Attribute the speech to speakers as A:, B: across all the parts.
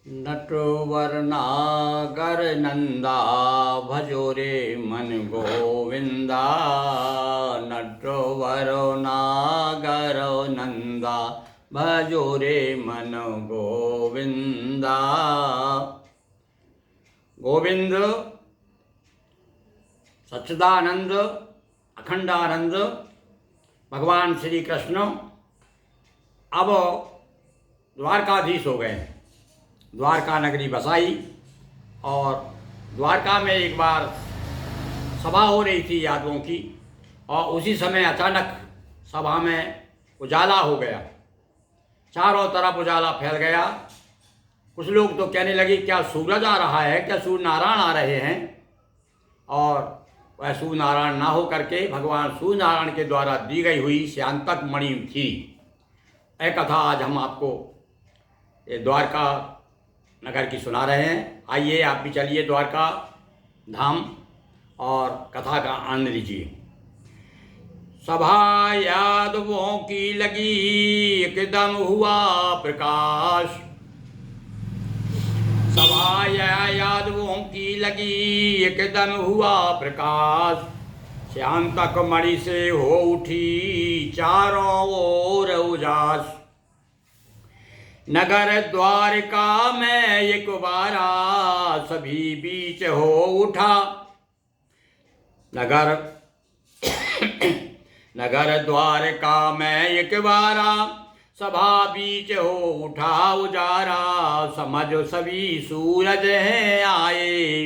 A: नटवर नागर नंदा भजो रे मन गोविंदा। नटवर नागर नंदा भजो रे मन गोविंदा। गोविंद सच्चिदानंद अखंडानंद भगवान श्री कृष्ण अब द्वारकाधीश हो गए। द्वारका नगरी बसाई और द्वारका में एक बार सभा हो रही थी यादवों की, और उसी समय अचानक सभा में उजाला हो गया। चारों तरफ उजाला फैल गया। कुछ लोग तो कहने लगे क्या सूरज आ रहा है, क्या सूर्य नारायण आ रहे हैं। और वह सूर्य नारायण ना हो करके भगवान सूर्य नारायण के द्वारा दी गई हुई श्यान्तक मणि थी। यह कथा आज हम आपको द्वारका नगर की सुना रहे हैं। आइए आप भी चलिए द्वारका धाम और कथा का आनंद लीजिए। सभा यादवों की लगी एकदम हुआ प्रकाश। सभा यादवों की लगी एकदम हुआ प्रकाश। श्यान्तक मणि से हो उठी चारों ओर उजास। नगर द्वारका में एक बारा सभी बीच हो उठा। नगर द्वारका में एक बारा सभा बीच हो उठा उजारा। समझ सभी सूरज हैं आए,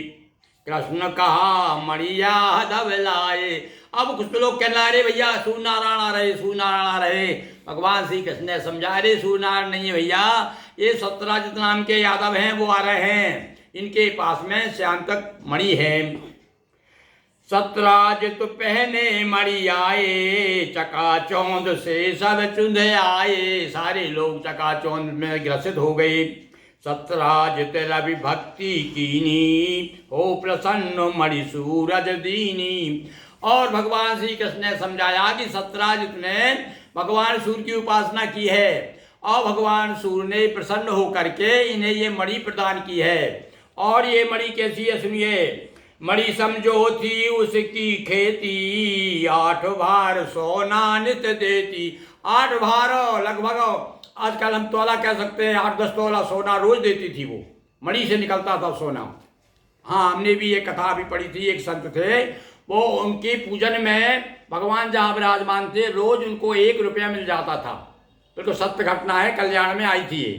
A: कृष्ण कहा मणि यादव लाए। अब कुछ लोग कहना अरे भैया सूर्य नारायण आ रहे, सूर्य नारायण आ रहे। भगवान श्री कृष्ण ने समझा अरे सूर्य नारायण नहीं है भैया, ये सत्यराजित नाम के यादव हैं, वो आ रहे हैं। इनके पास में श्यान्तक मणि है। सत्यराजित पहने मणि आए, चकाचौंध से सब चुंध आए। सारे लोग चकाचौंध में ग्रसित हो गए। सत्यराजित रवि भक्ति कीनी, हो प्रसन्न मणि सूरज दीनी। और भगवान श्री कृष्ण ने समझाया कि सत्यराजित ने भगवान सूर्य की उपासना की है और भगवान सूर्य ने प्रसन्न होकर के इन्हें ये मणि प्रदान की है। और ये मणि कैसी है सुनिए। मणि समझो थी उसकी खेती, 8 भार सोना नित देती। 8 भार लगभग आजकल हम तोला कह सकते हैं, 8-10 तोला सोना रोज देती थी। वो मणि से निकलता था सोना। हाँ, हमने भी ये कथा भी पढ़ी थी। एक संत थे, वो उनके पूजन में भगवान जहाँ विराजमान थे रोज उनको 1 रुपया मिल जाता था। बिल्कुल सत्य घटना है, कल्याण में आई थी ये।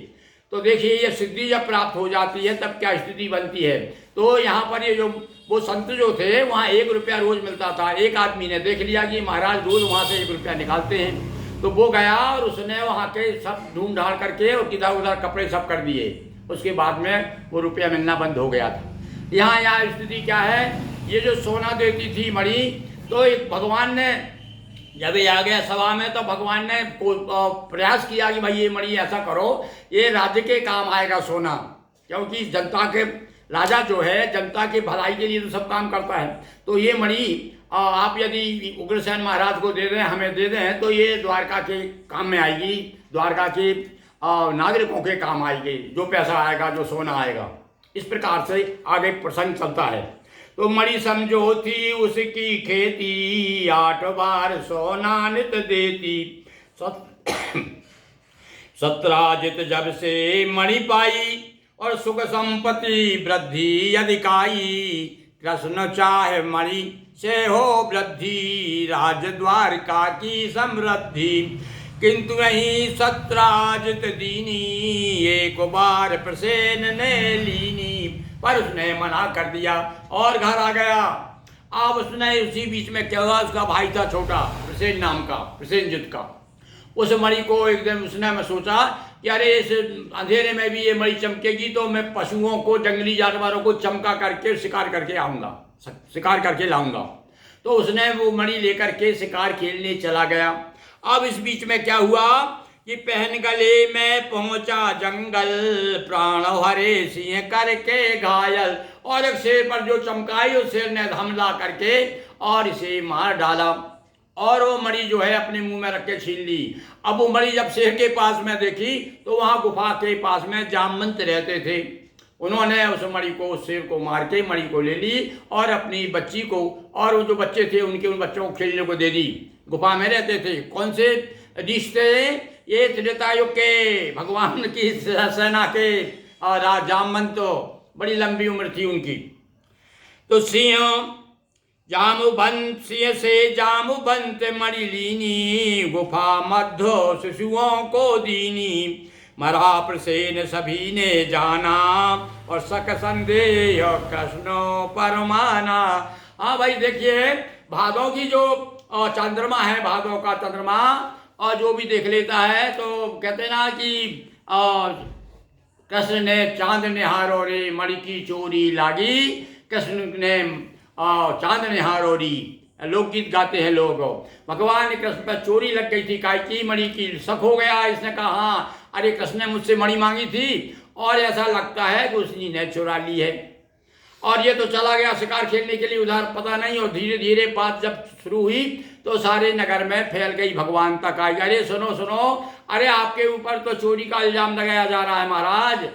A: तो देखिए ये सिद्धि जब प्राप्त हो जाती है तब क्या स्थिति बनती है। तो यहाँ पर ये जो वो संत जो थे वहाँ 1 रुपया रोज मिलता था। एक आदमी ने देख लिया कि महाराज रोज वहाँ से 1 रुपया निकालते हैं, तो वो गया और उसने वहाँ के सब ढूंढ ढाड़ करके और किधर उधर कपड़े सब कर दिए। उसके बाद में वो रुपया मिलना बंद हो गया था। यहाँ स्थिति क्या है, ये जो सोना देती थी मणि, तो एक भगवान ने जब ये आ गया सभा में तो भगवान ने प्रयास किया कि भाई ये मणि ऐसा करो, ये राज्य के काम आएगा सोना। क्योंकि जनता के राजा जो है जनता की भलाई के लिए तो सब काम करता है। तो ये मणि आप यदि उग्रसेन महाराज को दे दें, हमें दे दें, तो ये द्वारका के काम में आएगी, द्वारका के नागरिकों के काम आएगी। जो पैसा आएगा, जो सोना आएगा, इस प्रकार से आगे प्रसंग चलता है। तो मणि समझो थी उसकी खेती, 8 बार सोना नित देती। सत्यराजित जब से मणि पाई, और सुख संपत्ति वृद्धि अधिकाई। कृष्ण चाहे मणि से हो वृद्धि, राज द्वारका की समृद्धि। किंतु नहीं सत्यराजित दीनी, एक बार प्रसेन ने लीनी। पर उसने मना कर दिया और घर आ गया। अब उसने उसी बीच में क्या हुआ, उसका भाई था छोटा प्रसेन नाम का, प्रसेनजित का। उस मणि को एक दिन उसने मैं सोचा कि अरे इस अंधेरे में भी ये मणि चमकेगी तो मैं पशुओं को, जंगली जानवरों को चमका करके शिकार करके आऊँगा, शिकार करके लाऊंगा। तो उसने वो मणि लेकर के शिकार खेलने चला गया। अब इस बीच में क्या हुआ कि पहन गले में पहुंचा जंगल, प्राण हरे सिंह करके घायल। और एक शेर पर जो चमकाई, उस शेर ने हमला करके और इसे मार डाला। और वो मणि जो है अपने मुंह में रख के छीन ली। अब वो मणि जब शेर के पास में देखी तो वहाँ गुफा के पास में जामवंत रहते थे। उन्होंने उस मणि को, उस शेर को मार के मणि को ले ली और अपनी बच्ची को और वो जो बच्चे थे उनके, उन बच्चों को खेलने को दे दी। गुफा में रहते थे। कौन से रिश्ते? ये त्रेतायुग के भगवान की सेना के और जामवंत, तो बड़ी लंबी उम्र थी उनकी। तो सिंह जामुबंत, सिंह से जामुबंत मणि लीनी, गुफा मध्य शिशुओं को दीनी। मरा प्रसेन सभी ने जाना और सक संदेह कृष्ण परमाना। हाँ भाई देखिए, भादों की जो चंद्रमा है, भादों का चंद्रमा और जो भी देख लेता है तो कहते ना कि कृष्ण ने चांद निहारो रे, मणि की चोरी लागी। कृष्ण ने चांद निहारो री, लोकगीत गाते हैं लोग। भगवान कृष्ण पर चोरी लग गई थी, काय की मणि की। शक हो गया, इसने कहा हाँ अरे कृष्ण ने मुझसे मणि मांगी थी और ऐसा लगता है कि उसी ने चुरा ली है। और ये तो चला गया शिकार खेलने के लिए उधर, पता नहीं। और धीरे धीरे बात जब शुरू हुई तो सारे नगर में फैल गई, भगवान तक आई। अरे सुनो सुनो, अरे आपके ऊपर तो चोरी का इल्जाम लगाया जा रहा है महाराज।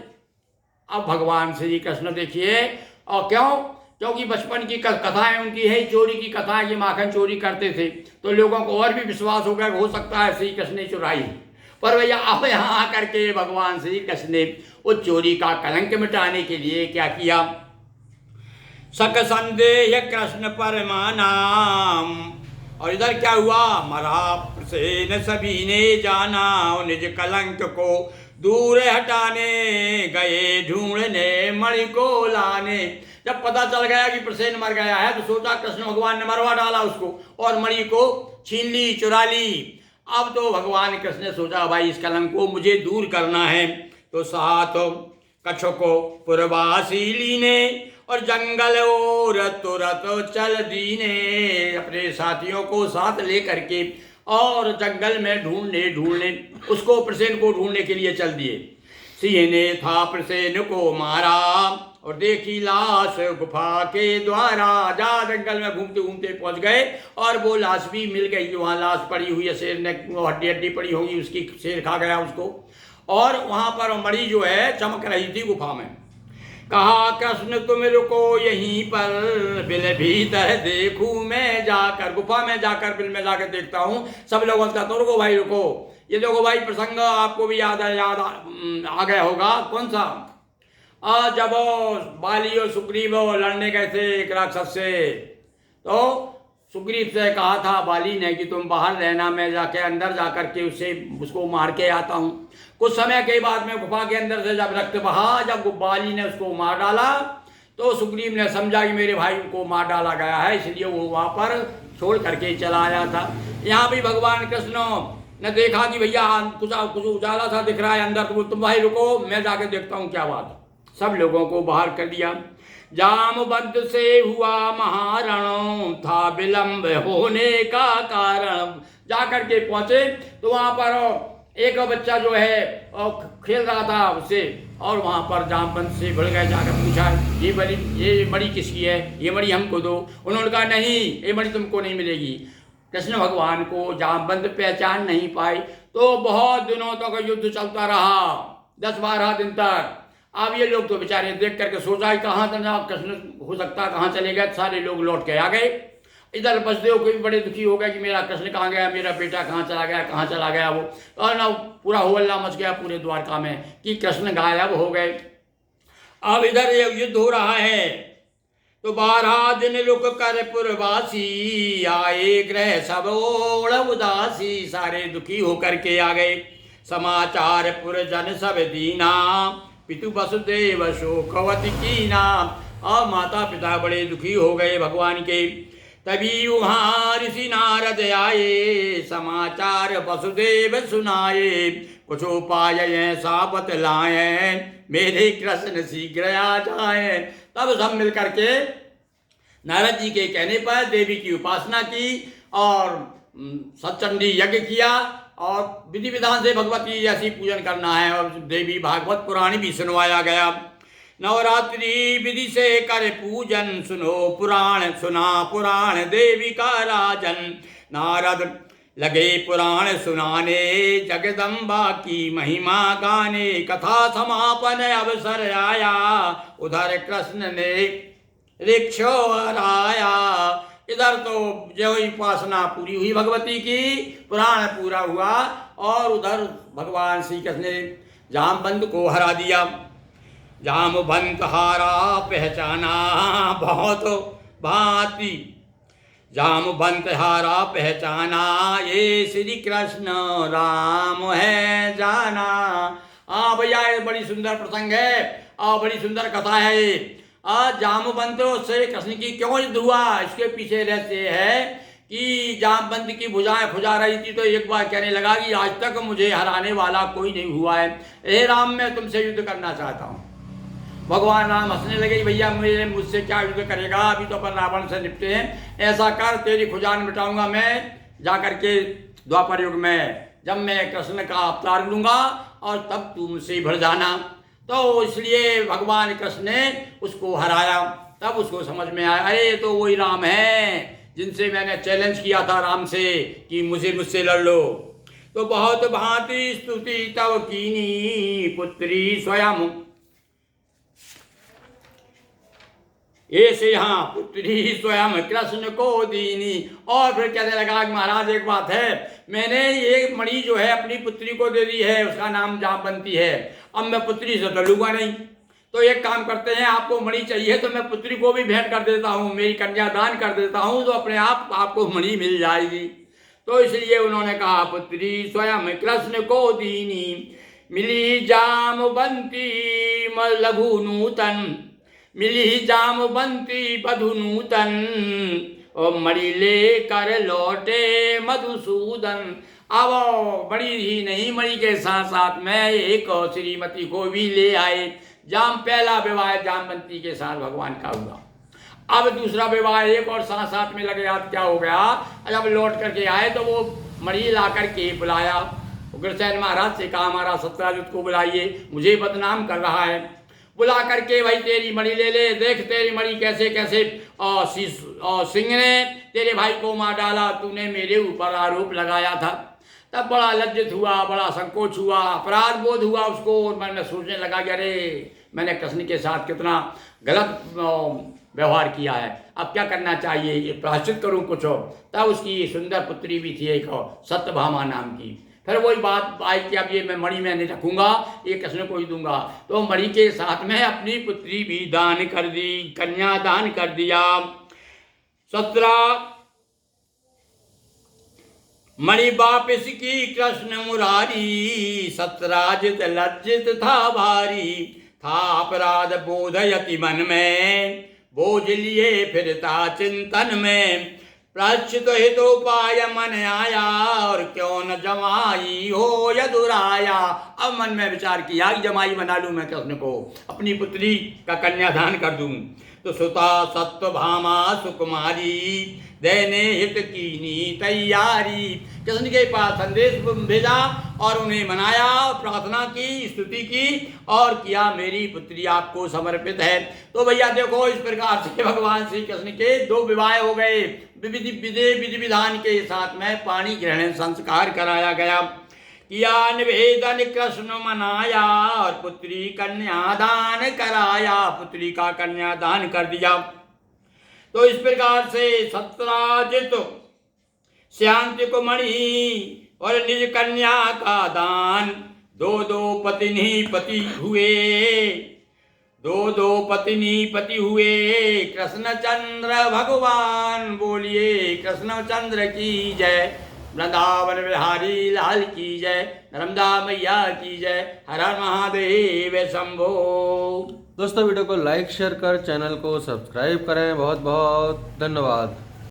A: अब भगवान श्री कृष्ण देखिए, और क्यों? क्योंकि बचपन की कथाएं उनकी है, चोरी की कथाएं, ये माखन चोरी करते थे तो लोगों को और भी विश्वास हो गया कि हो सकता है श्री कृष्ण ने चुराई। पर भैया अब यहाँ आकर के भगवान श्री कृष्ण ने उस चोरी का कलंक मिटाने के लिए क्या किया? सक संदेह कृष्ण परमानाम। और इधर क्या हुआ? मरा प्रसेन सभी ने जाना, निज कलंक को दूर हटाने गए ढूंढने मणि को लाने। जब पता चल गया कि प्रसेन मर गया है तो सोचा कृष्ण भगवान ने मरवा डाला उसको और मणि को छीन ली, चुरा ली। अब तो भगवान कृष्ण ने सोचा भाई इस कलंक को मुझे दूर करना है। तो साथ कच्छ को पुरवासी लीने और जंगल और तुरत चल दीने। अपने साथियों को साथ ले करके और जंगल में ढूंढने उसको, प्रसेन को ढूंढने के लिए चल दिए। सिंह ने था प्रसेन को मारा और देखी लाश गुफा के द्वारा। जा जंगल में घूमते घूमते पहुंच गए और वो लाश भी मिल गई। वहाँ लाश पड़ी हुई है, शेर ने हड्डी हड्डी पड़ी होगी उसकी, शेर खा गया उसको। और वहाँ पर मणि जो है चमक रही थी गुफा में। कहा कृष्ण तुम रुको यहीं पर, बिल भीतर देखूं मैं जाकर। गुफा में जाकर, बिल में जाकर देखता हूँ। सब लोगों से कहता हूँ रुको भाई रुको। ये देखो भाई प्रसंग आपको भी याद आ गया होगा। कौन सा? जब बाली और सुग्रीव लड़ने गए थे एक राक्षस से, तो सुग्रीव से कहा था बाली ने कि तुम बाहर रहना, मैं जाके अंदर जाकर के उसको मार के आता हूँ। कुछ समय के बाद में गुफा के अंदर से जब रक्त बहा, जब बाली ने उसको मार डाला तो सुग्रीव ने समझा कि मेरे भाई को मार डाला गया है, इसलिए वो वहाँ पर छोड़ करके चला आया था। यहाँ भी भगवान कृष्ण ने देखा कि भैया कुछ उजाला सा दिख रहा है अंदर, तो तुम भाई रुको मैं जाके देखता हूँ क्या बात। सब लोगों को बाहर कर दिया। जामवंत से हुआ महारण, था विलंब होने का कारण। जाकर के पहुंचे तो वहां पर एक बच्चा जो है खेल रहा था उससे, और वहां पर जामवंत से भिड़ गए। जाकर पूछा ये मणि किसकी है, ये मणि हमको दो। उन्होंने कहा नहीं, ये मणि तुमको नहीं मिलेगी। कृष्ण भगवान को जामवंत पहचान नहीं पाए तो बहुत दिनों तक युद्ध चलता रहा, 10-12 दिन तक। अब ये लोग तो बेचारे देख करके सोचा कहाँ कृष्ण हो सकता, कहाँ चले गए। सारे लोग लौट के आ गए। इधर बसदेव को भी बड़े दुखी हो गए कि मेरा कृष्ण कहाँ गया, मेरा बेटा कहाँ चला गया वो। और ना पूरा होल्ला मच गया पूरे द्वारका में कि कृष्ण गायब हो गए। अब इधर युद्ध हो रहा है तो 12 दिन रुक कर पुरवासी, आए ग्रह सब ओढ़ उदासी। सारे दुखी होकर के आ गए। समाचार पुरजन सब दीना, पितु वसुदेव शोकवती कीना। और माता पिता बड़े दुखी हो गए भगवान के। तभी वहाँ ऋषि नारद आए, समाचार वसुदेव सुनाए। कुछ उपाय ऐसा बतलाए, मेरे कृष्ण शीघ्र आ जाए। तब सब मिल करके नारद जी के कहने पर देवी की उपासना की और सत्चंडी यज्ञ किया और विधि विधान से भगवती जैसी पूजन करना है। और देवी भागवत पुराण भी सुनवाया गया। नवरात्रि विधि से कर पूजन, सुना पुराण देवी का राजन। नारद लगे पुराण सुनाने, जगदम्बा की महिमा गाने। कथा समापन अवसर आया, उधर कृष्ण ने रिक्षो हराया। इधर तो जो उपासना पूरी हुई भगवती की, पुराण पूरा हुआ, और उधर भगवान श्री कृष्ण ने जामवंत को हरा दिया। जामवंत हारा पहचाना बहुत भांति, जामवंत हारा पहचाना, ये श्री कृष्ण राम है जाना। हाँ भैया, ये बड़ी सुंदर प्रसंग है और बड़ी सुंदर कथा है ये। जामवंत से कृष्ण की क्यों युद्ध हुआ, इसके पीछे रहस्य है कि जामवंत की भुजाएं फुजा रही थी, तो एक बार कहने लगा कि आज तक मुझे हराने वाला कोई नहीं हुआ है, हे राम मैं तुमसे युद्ध करना चाहता हूँ। भगवान राम हंसने लगे, भैया मुझसे क्या युद्ध करेगा, अभी तो अपन रावण से निपटे हैं। ऐसा कर, तेरी खुजान मिटाऊंगा मैं जाकर के द्वापर युग में, जब मैं कृष्ण का अवतार लूंगा और तब तू मुझसे भर जाना। तो इसलिए भगवान कृष्ण ने उसको हराया। तब उसको समझ में आया, अरे तो वही राम है जिनसे मैंने चैलेंज किया था राम से कि मुझसे लड़ लो। तो बहुत भांति स्तुति तब कीनी, पुत्री स्वयं ऐसे, यहाँ पुत्री स्वयं कृष्ण को दीनी। और फिर कहने लगा कि महाराज एक बात है, मैंने ये मणि जो है अपनी पुत्री को दे दी है, उसका नाम जामवंती है। अब मैं पुत्री से तो लूंगा नहीं, तो एक काम करते हैं, आपको मणि चाहिए तो मैं पुत्री को भी भेंट कर देता हूँ, मेरी कन्या दान कर देता हूँ, तो अपने आप आपको मणि मिल जाएगी। तो इसलिए उन्होंने कहा पुत्री स्वयं कृष्ण को दीनी, मिली जामवंती लघु नूतन, मिली जामवंती बधु नूतन, और मणि ले कर लौटे मधुसूदन। अब बड़ी ही नहीं, मणि के साथ साथ में एक श्रीमती को भी ले आए। पहला विवाह जामवंती के साथ भगवान का हुआ। अब दूसरा विवाह एक और साथ साथ में लगे, याद क्या हो गया, जब लौट करके आए तो वो मणि ला करके बुलाया। उग्रसेन महाराज से कहा, हमारा सत्राजित को बुलाइए, मुझे बदनाम कर रहा है। बुला करके भाई तेरी मणि ले ले, देख तेरी मणि कैसे कैसे सिंह ने तेरे भाई को मार डाला, तूने मेरे ऊपर आरोप लगाया था। तब बड़ा लज्जित हुआ, बड़ा संकोच हुआ, अपराध बोध हुआ उसको, और मन में सोचने लगा कि अरे मैंने कृष्ण के साथ कितना गलत व्यवहार किया है, अब क्या करना चाहिए, ये प्रायश्चित करूं कुछ। तब उसकी सुंदर पुत्री भी थी एक सत्यभामा नाम की। फिर वही बात आई कि अब ये मैं मणि में नहीं रखूंगा, ये कृष्ण को ही दूंगा। तो मणि के साथ में अपनी पुत्री भी दान कर दी, कन्या दान कर दिया। 17 मणि वापिस की कृष्ण मुरारी, सत्राजित लज्जित था भारी, था अपराध बोधयति मन में, बोझ लिए फिरता चिंतन में, प्रायश्चित हितोपाय मन आया, और क्यों न जमाई हो यदुराया। अब मन में विचार किया कि जमाई बना लूं मैं कृष्ण को, अपनी पुत्री का कन्यादान कर दूं। तो सुता सत्यभामा सुकुमारी, देने हित कीनी तैयारी। कृष्ण के पास संदेश भेजा और उन्हें मनाया, प्रार्थना की, स्तुति की, और किया मेरी पुत्री आपको समर्पित है। तो भैया देखो, इस प्रकार से भगवान श्री कृष्ण के 2 विवाह हो गए। विधि विधान के साथ में पाणी ग्रहण संस्कार कराया गया, किया निवेदन कृष्ण मनाया, और पुत्री कन्यादान कराया, पुत्री का कन्यादान कर दिया। तो इस प्रकार से सत्राजित शांति को मणि और निज कन्या का दान, 2 पत्नी पति हुए, 2 पत्नी पति हुए, कृष्णचंद्र भगवान बोलिए कृष्णचंद्र की जय। वृंदावन बिहारी लाल की जय, नर्मदा मैया की जय, हर हर महादेव शंभो।
B: दोस्तों वीडियो को लाइक शेयर कर चैनल को सब्सक्राइब करें। बहुत बहुत धन्यवाद।